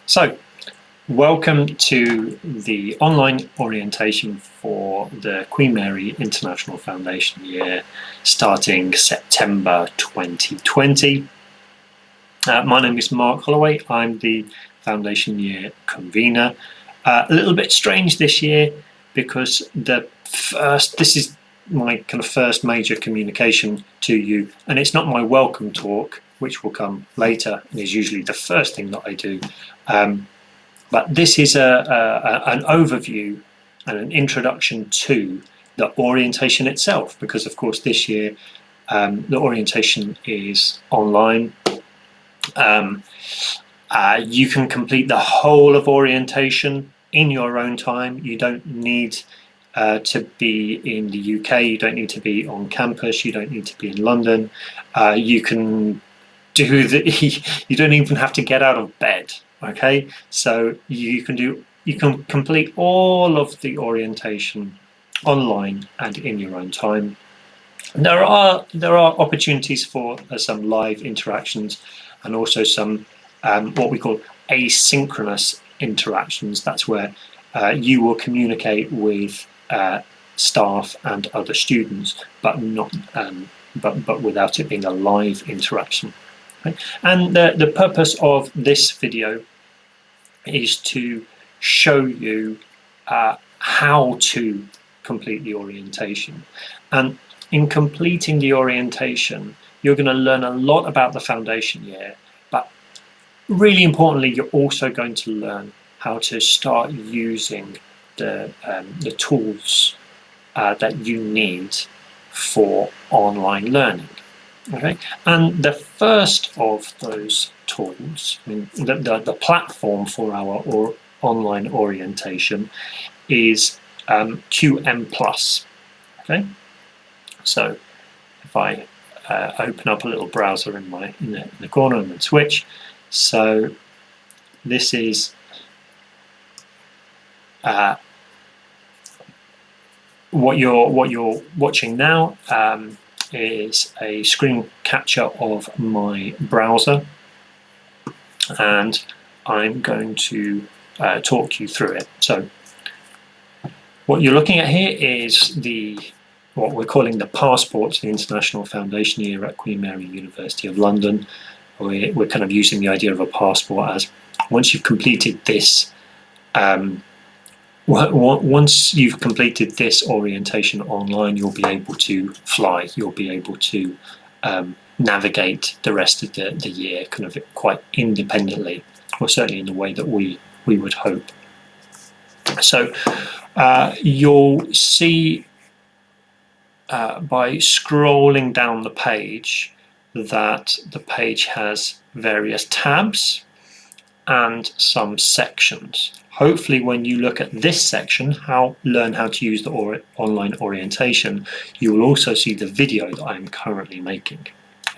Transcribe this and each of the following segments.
So, welcome to the online orientation for the Queen Mary International Foundation year starting September 2020. My name is Mark Holloway. I'm the Foundation Year convener. A little bit strange this year because this is my kind of first major communication to you, and it's not my welcome talk, which will come later and is usually the first thing that I do. But this is an overview and an introduction to the orientation itself, because of course this year the orientation is online. You can complete the whole of orientation in your own time. You don't need to be in the UK, you don't need to be on campus, you don't need to be in London. You can do you don't even have to get out of bed. Okay, so you can complete all of the orientation online and in your own time. There are opportunities for some live interactions and also some what we call asynchronous interactions. That's where you will communicate with staff and other students, but not but without it being a live interaction. Okay? And the purpose of this video is to show you how to complete the orientation. And in completing the orientation, you're going to learn a lot about the foundation year, but really importantly, you're also going to learn how to start using the tools that you need for online learning. Okay, and the first of those tools, the platform for our online orientation is QM+. Okay, so if I open up a little browser in the corner and then switch, so this is what you're watching now. Is a screen capture of my browser, and I'm going to talk you through it. So what you're looking at here is what we're calling the Passports, the International Foundation Year at Queen Mary University of London. We're kind of using the idea of a passport as once you've completed this once you've completed this orientation online, you'll be able to fly. You'll be able to navigate the rest of the year kind of quite independently, or certainly in the way that we would hope. So you'll see by scrolling down the page that the page has various tabs and some sections. Hopefully when you look at this section, learn how to use the online orientation, you will also see the video that I'm currently making.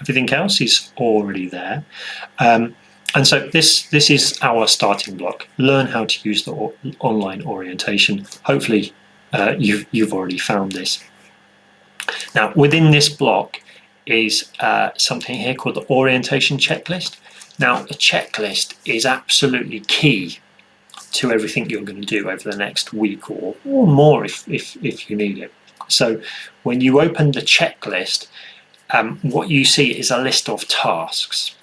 Everything else is already there. And so this is our starting block. Learn how to use the online orientation. Hopefully you've already found this. Now within this block is something here called the orientation checklist. Now the checklist is absolutely key to everything you're going to do over the next week or more if you need it. So when you open the checklist, what you see is a list of tasks.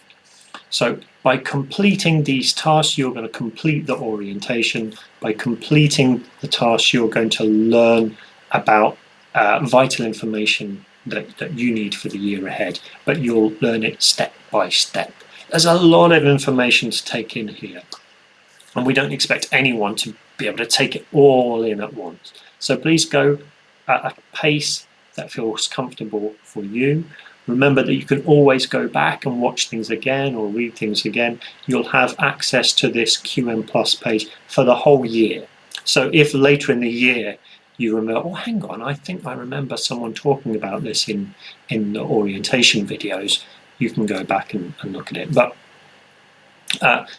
So by completing these tasks, you're going to complete the orientation. By completing the tasks, you're going to learn about vital information that you need for the year ahead, but you'll learn it step by step. There's a lot of information to take in here, and we don't expect anyone to be able to take it all in at once. So please go at a pace that feels comfortable for you. Remember that you can always go back and watch things again or read things again. You'll have access to this QM+ page for the whole year. So if later in the year you remember, oh hang on, I think I remember someone talking about this in the orientation videos, you can go back and look at it. But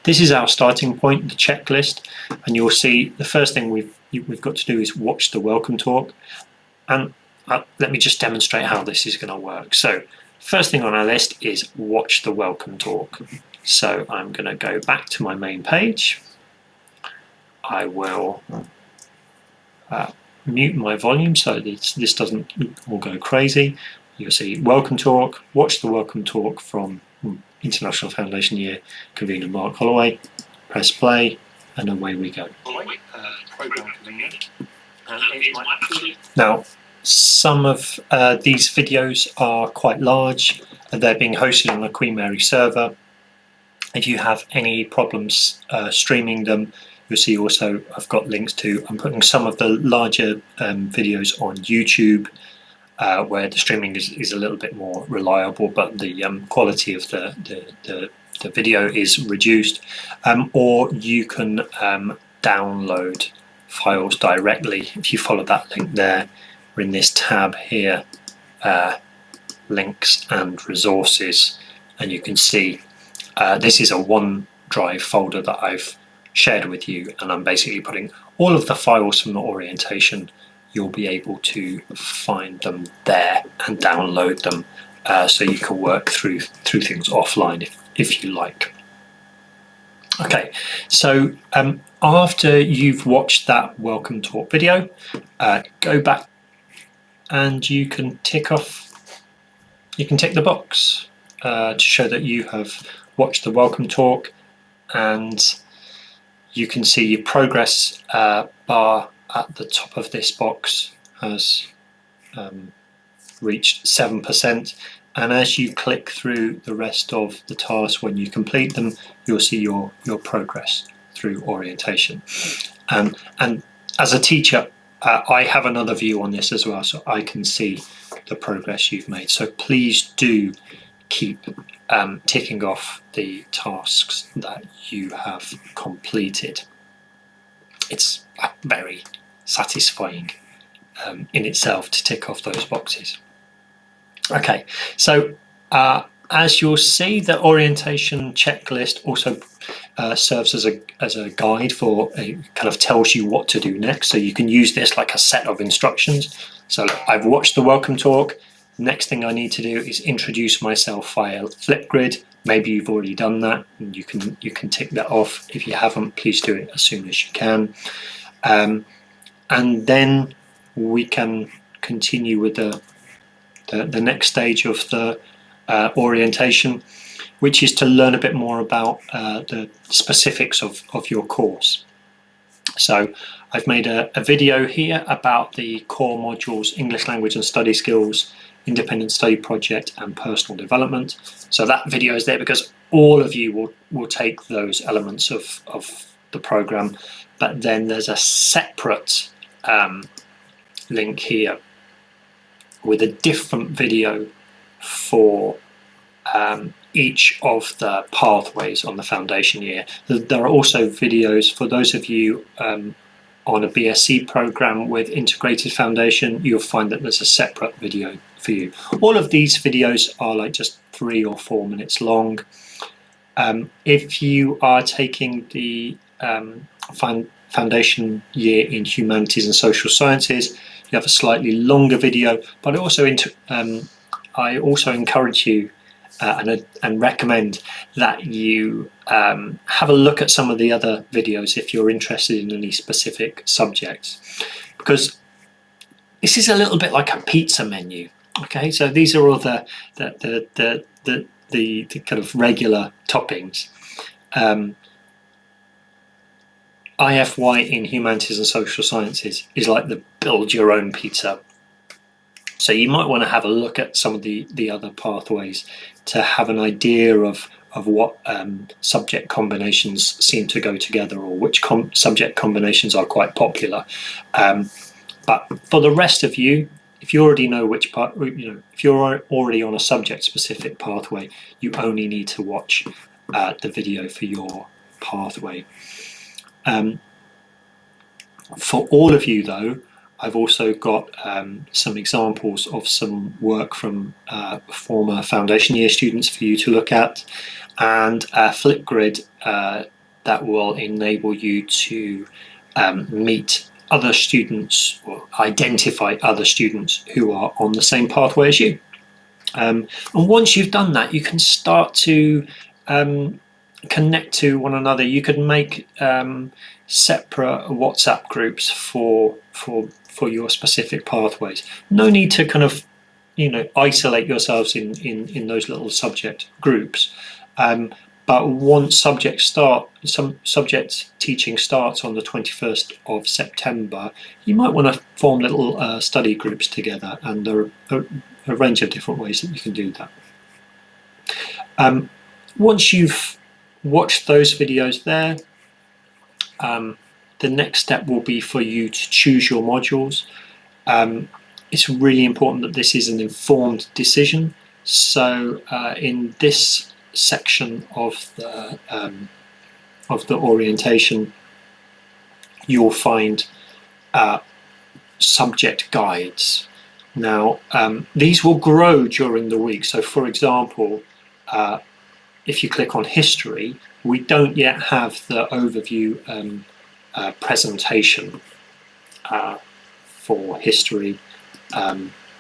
this is our starting point, the checklist, and you'll see the first thing we've got to do is watch the welcome talk. And let me just demonstrate how this is going to work. So first thing on our list is watch the welcome talk. So I'm going to go back to my main page. I will mute my volume so this doesn't all go crazy. You'll see welcome talk, watch the welcome talk from International Foundation Year convener Mark Holloway, press play, and away we go. Now, some of these videos are quite large. They're being hosted on the Queen Mary server. If you have any problems streaming them, you'll see also I've got links to, I'm putting some of the larger videos on YouTube where the streaming is a little bit more reliable, but the quality of the video is reduced. Or you can download files directly if you follow that link there. We're in this tab here, links and resources, and you can see this is a OneDrive folder that I've shared with you, and I'm basically putting all of the files from the orientation. You'll be able to find them there and download them so you can work through things offline if you like. Okay, so after you've watched that welcome talk video, go back and you can tick the box to show that you have watched the welcome talk, and you can see your progress bar at the top of this box has reached 7%, and as you click through the rest of the tasks, when you complete them, you'll see your progress through orientation. And as a teacher, I have another view on this as well, so I can see the progress you've made. So please do keep ticking off the tasks that you have completed. It's very satisfying in itself to tick off those boxes. Okay, so as you'll see, the orientation checklist also serves as a guide for kind of tells you what to do next. So you can use this like a set of instructions. So I've watched the welcome talk. Next thing I need to do is introduce myself via Flipgrid. Maybe you've already done that, and you can tick that off. If you haven't, please do it as soon as you can. And then we can continue with the next stage of the orientation, which is to learn a bit more about the specifics of your course. So I've made a video here about the core modules, English language and study skills, independent study project, and personal development. So that video is there because all of you will take those elements of the program, but then there's a separate link here with a different video for each of the pathways on the foundation year. There are also videos for those of you on a BSc program with integrated foundation. You'll find that there's a separate video for you. All of these videos are like just 3 or 4 minutes long. If you are taking the foundation year in humanities and social sciences, you have a slightly longer video, but I also encourage you and recommend that you have a look at some of the other videos if you're interested in any specific subjects, because this is a little bit like a pizza menu. Okay, so these are all the kind of regular toppings. IFY in humanities and social sciences is like the build your own pizza. So you might want to have a look at some of the other pathways to have an idea of what subject combinations seem to go together, or which subject combinations are quite popular. But for the rest of you, if you already know which part, if you're already on a subject-specific pathway, you only need to watch the video for your pathway. For all of you, though, I've also got some examples of some work from former foundation year students for you to look at, and a Flipgrid that will enable you to meet other students or identify other students who are on the same pathway as you. And once you've done that, you can start to connect to one another. You could make separate WhatsApp groups for your specific pathways. No need to kind of isolate yourselves in those little subject groups. But once some subject teaching starts on the 21st of September, you might want to form little study groups together, and there are a range of different ways that you can do that. Once you've watched those videos there, the next step will be for you to choose your modules. It's really important that this is an informed decision. So in this section of the orientation, you'll find subject guides. Now, these will grow during the week. So, for example, if you click on history, we don't yet have the overview presentation for history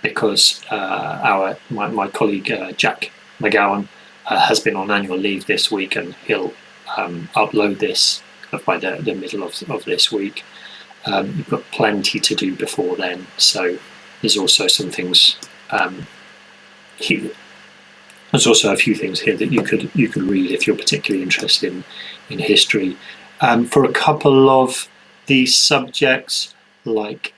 because my colleague Jack McGowan has been on annual leave this week, and he'll upload this by the middle of this week. You've got plenty to do before then, so there's also some things there's also a few things here that you could read if you're particularly interested in history. For a couple of these subjects, like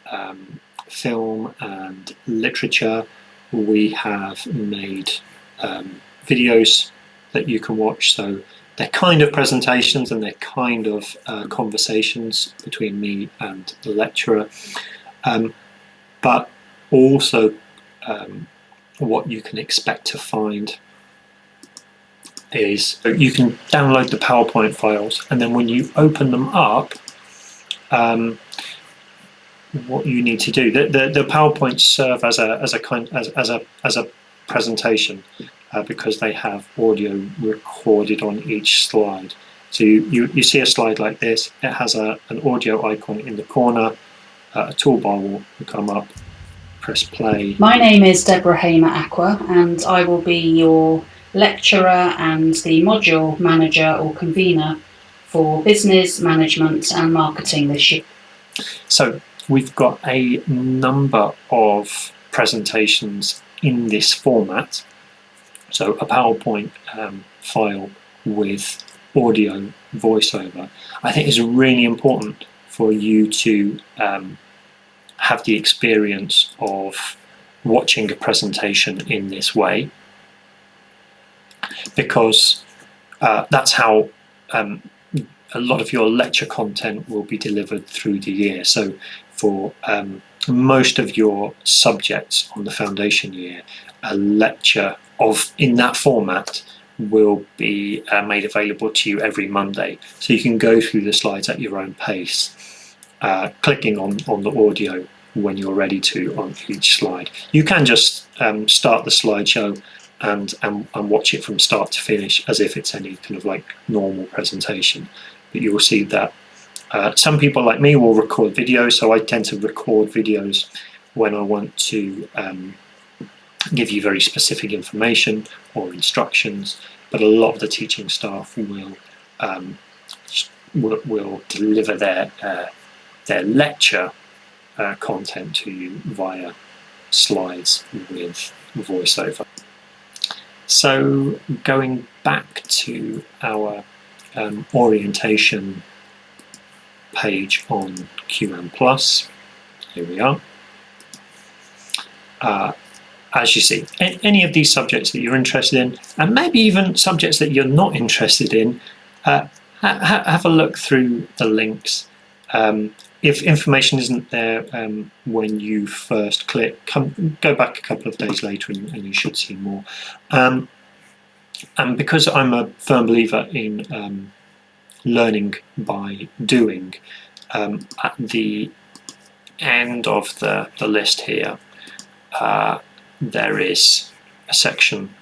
film and literature, we have made videos that you can watch. So they're kind of presentations and they're kind of conversations between me and the lecturer, but also what you can expect to find is you can download the PowerPoint files, and then when you open them up, what you need to do, the PowerPoints serve as a presentation because they have audio recorded on each slide. So you see a slide like this, it has an audio icon in the corner, a toolbar will come up, press play. My name is Deborah Hamer Aqua, and I will be your lecturer and the module manager or convener for business management and marketing this year. So we've got a number of presentations in this format. So a PowerPoint file with audio voiceover, I think is really important for you to have the experience of watching a presentation in this way, because that's how a lot of your lecture content will be delivered through the year. So for most of your subjects on the foundation year, a lecture in that format will be made available to you every Monday. So you can go through the slides at your own pace, clicking on the audio when you're ready to on each slide. You can just start the slideshow and watch it from start to finish as if it's any kind of like normal presentation. But you will see that some people like me will record videos, so I tend to record videos when I want to give you very specific information or instructions, but a lot of the teaching staff will deliver their lecture content to you via slides with voiceover. So going back to our orientation page on QM+, here we are. As you see, any of these subjects that you're interested in, and maybe even subjects that you're not interested in, have a look through the links. If information isn't there when you first click, go back a couple of days later and you should see more. And because I'm a firm believer in learning by doing, at the end of the list here, there is a section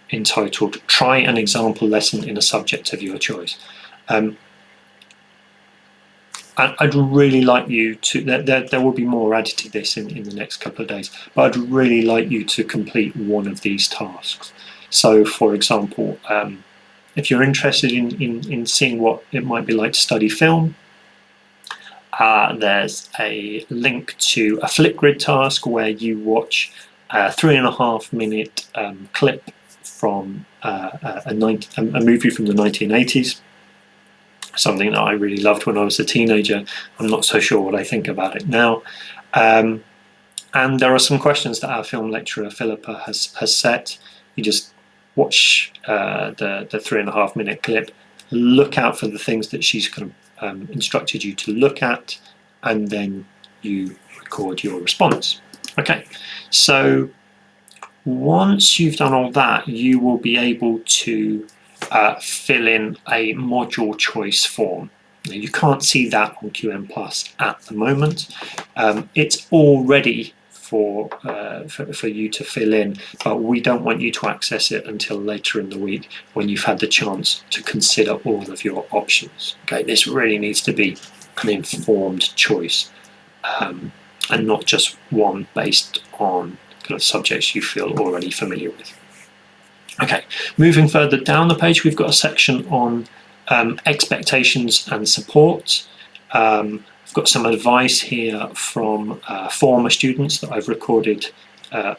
entitled "Try an example lesson in a subject of your choice." I'd really like you to, there will be more added to this in the next couple of days, but I'd really like you to complete one of these tasks. So for example, if you're interested in seeing what it might be like to study film, there's a link to a Flipgrid task where you watch a 3.5-minute clip from a movie from the 1980s, something that I really loved when I was a teenager. I'm not so sure what I think about it now. And there are some questions that our film lecturer Philippa has set. You just watch the 3.5-minute clip, look out for the things that she's kind of instructed you to look at, and then you record your response. Okay, so once you've done all that, you will be able to fill in a module choice form. Now, you can't see that on QM Plus at the moment. It's all ready for you to fill in, but we don't want you to access it until later in the week when you've had the chance to consider all of your options. Okay, this really needs to be an informed choice, and not just one based on kind of subjects you feel already familiar with. Okay, moving further down the page, we've got a section on expectations and support. I've got some advice here from former students that I've recorded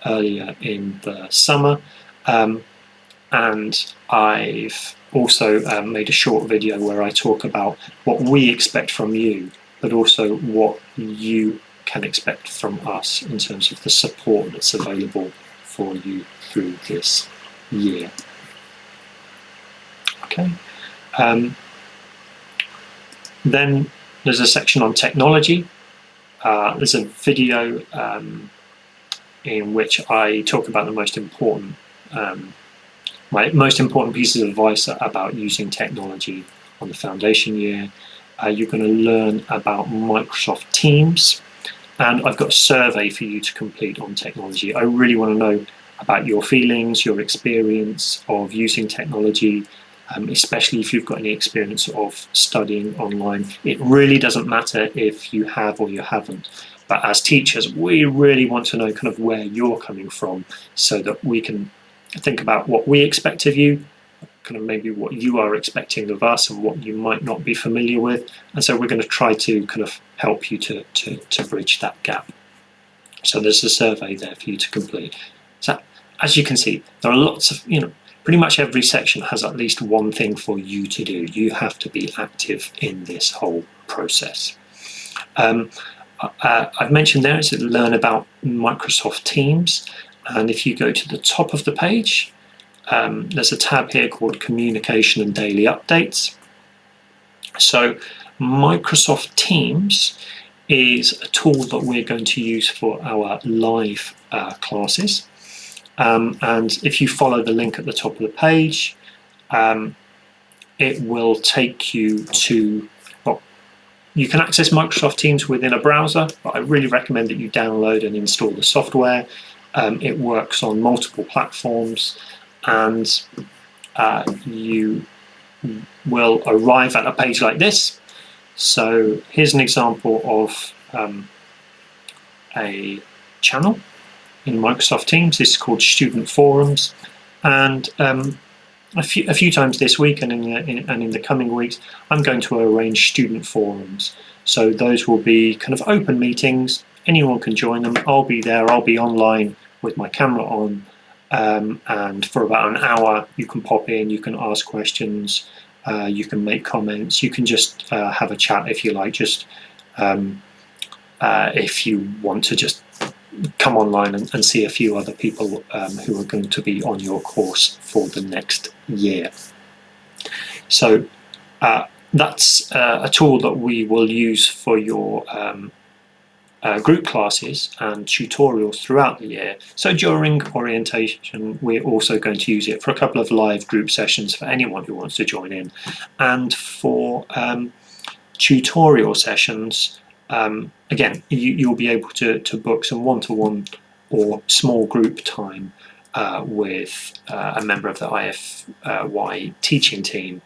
earlier in the summer, and I've also made a short video where I talk about what we expect from you, but also what you can expect from us in terms of the support that's available for you through this year. Okay. Then there's a section on technology. There's a video in which I talk about the most important, my most important pieces of advice about using technology on the foundation year. You're going to learn about Microsoft Teams, and I've got a survey for you to complete on technology. I really want to know about your feelings, your experience of using technology, especially if you've got any experience of studying online. It really doesn't matter if you have or you haven't, but as teachers, we really want to know kind of where you're coming from so that we can think about what we expect of you, kind of maybe what you are expecting of us and what you might not be familiar with. And so we're going to try to kind of help you to bridge that gap. So there's a survey there for you to complete. So as you can see, there are lots of, pretty much every section has at least one thing for you to do. You have to be active in this whole process. I've mentioned there is to learn about Microsoft Teams. And if you go to the top of the page, there's a tab here called Communication and Daily Updates. So Microsoft Teams is a tool that we're going to use for our live classes. And if you follow the link at the top of the page, it will take you to, well, you can access Microsoft Teams within a browser, but I really recommend that you download and install the software. It works on multiple platforms, and you will arrive at a page like this. So here's an example of a channel in Microsoft Teams. This is called Student Forums, and a few times this week and in the coming weeks, I'm going to arrange student forums. So those will be kind of open meetings. Anyone can join them. I'll be there. I'll be online with my camera on, and for about an hour, you can pop in. You can ask questions. You can make comments. You can just have a chat if you like. Just if you want to just come online and see a few other people who are going to be on your course for the next year. So that's a tool that we will use for your group classes and tutorials throughout the year. So during orientation, we're also going to use it for a couple of live group sessions for anyone who wants to join in. And for tutorial sessions, again, you'll be able to book some one-to-one or small group time with a member of the IFY teaching team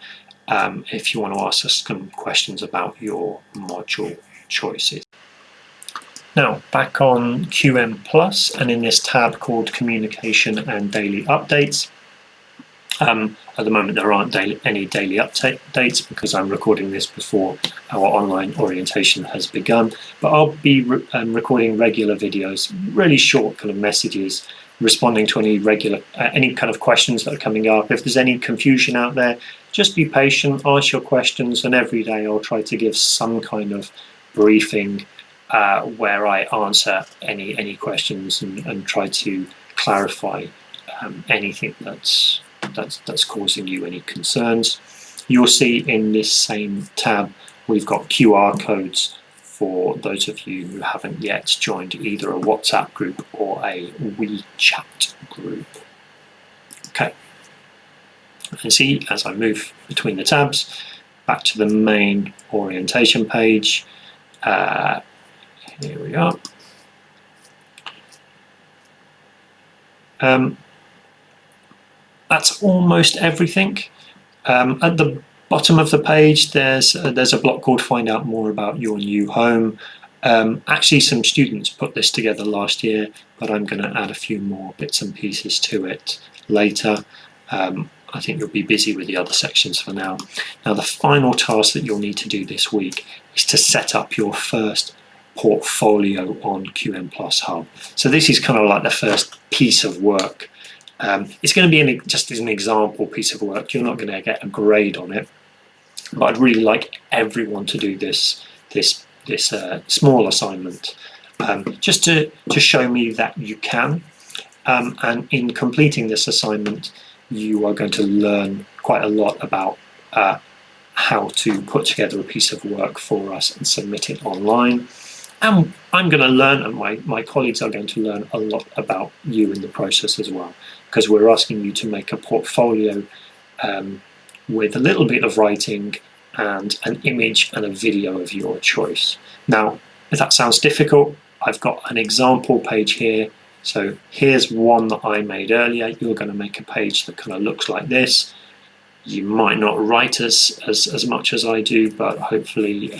if you want to ask us some questions about your module choices. Now, back on QM Plus and in this tab called Communication and Daily Updates, At the moment, there aren't any daily updates because I'm recording this before our online orientation has begun. But I'll be recording regular videos, really short kind of messages, responding to any kind of questions that are coming up. If there's any confusion out there, just be patient, ask your questions, and every day I'll try to give some kind of briefing where I answer any questions and try to clarify anything that's causing you any concerns. You'll see in this same tab we've got QR codes for those of you who haven't yet joined either a WhatsApp group or a WeChat group. Okay, and see, as I move between the tabs back to the main orientation page, here we are. That's almost everything. At the bottom of the page, there's a block called Find Out More About Your New Home. Actually, some students put this together last year, but I'm going to add a few more bits and pieces to it later. I think you'll be busy with the other sections for now. Now, the final task that you'll need to do this week is to set up your first portfolio on QM Plus Hub. So this is kind of like the first piece of work. It's going to be just as an example piece of work. You're not going to get a grade on it, but I'd really like everyone to do this small assignment, just to show me that you can. And in completing this assignment, you are going to learn quite a lot about how to put together a piece of work for us and submit it online. And I'm going to learn, and my colleagues are going to learn a lot about you in the process as well, because we're asking you to make a portfolio with a little bit of writing and an image and a video of your choice. Now, if that sounds difficult, I've got an example page here. So here's one that I made earlier. You're going to make a page that kind of looks like this. You might not write as much as I do, but hopefully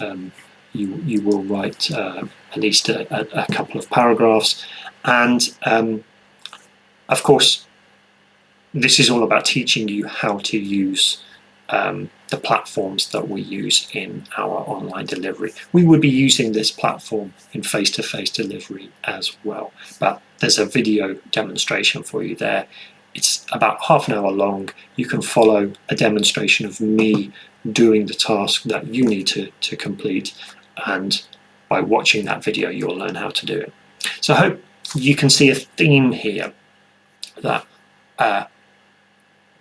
you will write at least a couple of paragraphs. And of course, this is all about teaching you how to use the platforms that we use in our online delivery. We would be using this platform in face-to-face delivery as well, but there's a video demonstration for you there. It's about half an hour long. You can follow a demonstration of me doing the task that you need to complete, and by watching that video you'll learn how to do it. So I hope you can see a theme here, that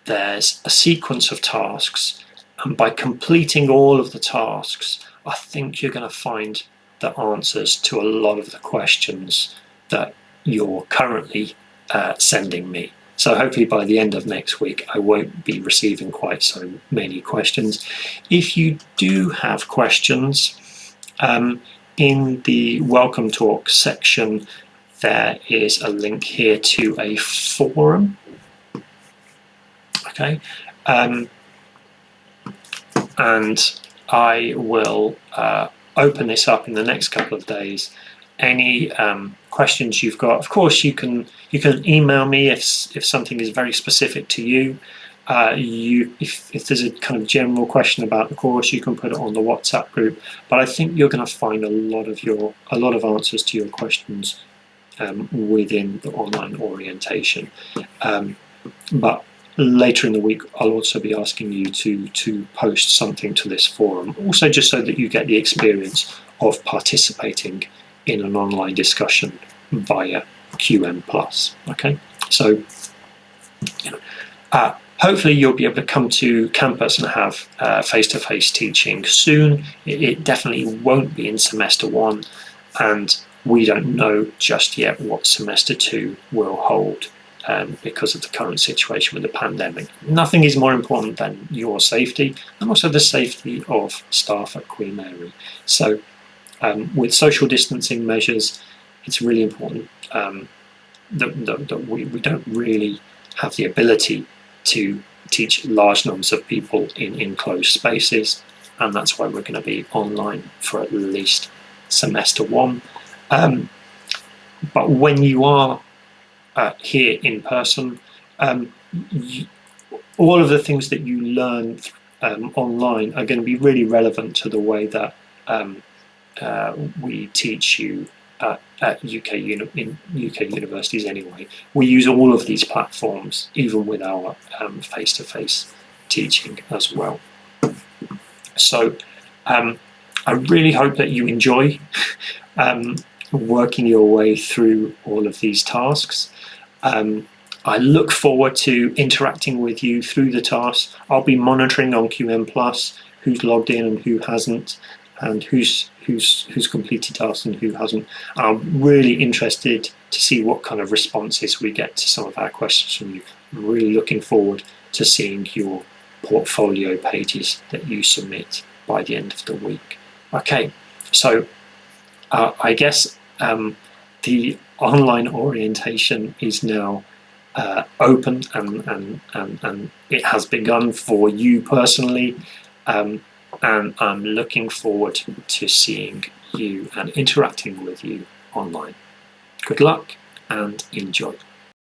there's a sequence of tasks, and by completing all of the tasks, I think you're going to find the answers to a lot of the questions that you're currently sending me. So hopefully by the end of next week, I won't be receiving quite so many questions. If you do have questions, in the Welcome Talk section, there is a link here to a forum. Okay, and I will open this up in the next couple of days. Any questions you've got, of course, you can email me if something is very specific to you. If there's a kind of general question about the course, you can put it on the WhatsApp group. But I think you're going to find a lot of answers to your questions within the online orientation. But later in the week, I'll also be asking you to post something to this forum, also just so that you get the experience of participating in an online discussion via QM Plus. Okay, so hopefully you'll be able to come to campus and have face-to-face teaching soon. It definitely won't be in semester 1, and we don't know just yet what semester 2 will hold because of the current situation with the pandemic. Nothing is more important than your safety and also the safety of staff at Queen Mary. So with social distancing measures, it's really important that we don't really have the ability to teach large numbers of people in enclosed spaces, and that's why we're going to be online for at least semester 1. But when you are here in person, all of the things that you learn online are going to be really relevant to the way that we teach you at in UK universities anyway. We use all of these platforms, even with our face-to-face teaching as well. So I really hope that you enjoy working your way through all of these tasks. I look forward to interacting with you through the tasks. I'll be monitoring on QM Plus who's logged in and who hasn't, and who's completed tasks and who hasn't. I'm really interested to see what kind of responses we get to some of our questions from you. I'm really looking forward to seeing your portfolio pages that you submit by the end of the week. Okay, so I guess the online orientation is now open and it has begun for you personally, and I'm looking forward to seeing you and interacting with you online. Good luck and enjoy.